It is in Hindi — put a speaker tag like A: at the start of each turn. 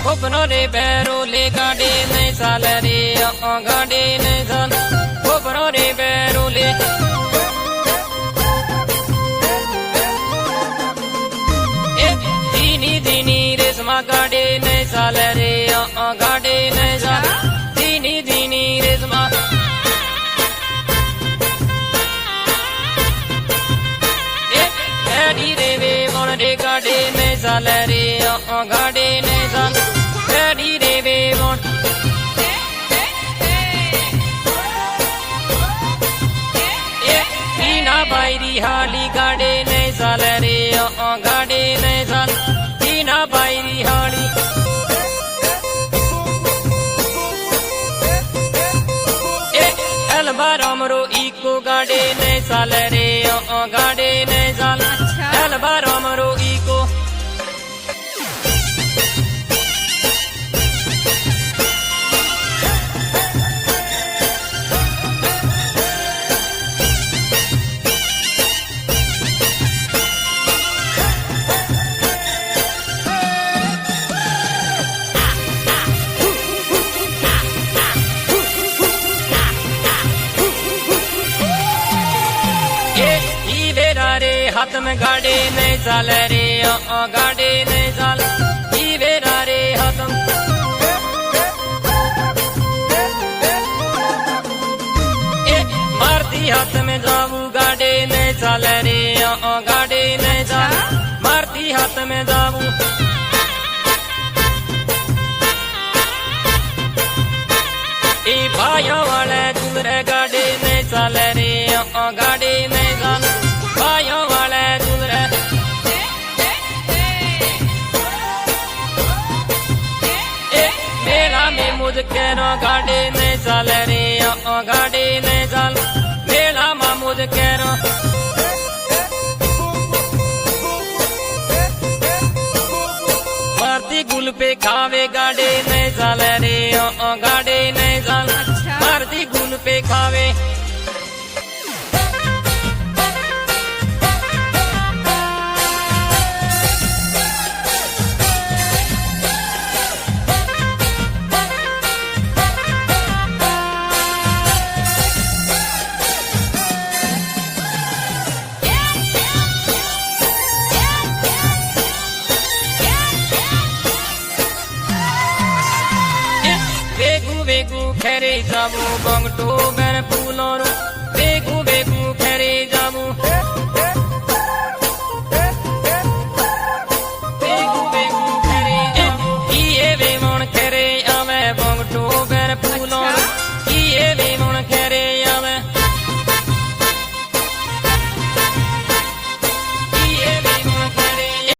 A: खोपनो रे बैरो ले गाड़े नहीं साल रे गाड़े नहीं साल खोपनो रे बैरो ले दीनी दीनी रेशमा गाड़े नहीं साल रे गाड़े नहीं साल दीनी दीनी रेशमा रे वे मन रे गाड़े नहीं साल रे गाड़े नहीं साल रे वे मन टीना बायरी हाली गाड़े नहीं साल रे गाड़े नहीं साल टीना बायरी हाली अलबार अमरो इको गाड़े नहीं साल रे गाड़े नहीं साल अलबार अमरो इको हाथ में गाड़े नहीं साल रे गाड़े नहीं साल बेरा रे हाथ मारती हाथ में जाऊ गाड़े नहीं साल रे गाड़े नहीं साल मारती हाथ में जाऊ भाइयों वाले दूर गाड़े नहीं साल रे गाड़े नहीं साल भाइयों वाले दूर मेला में मुझ करो गाड़े नहीं साल रे गाड़े नहीं साल मेला में मुझ करो मारती गुल पे खावे गाड़े नहीं साल रे गाड़े नहीं साल मारती गुल पे खावे वेगू वेगू खेरे जाबू बंगटो बेन फूलों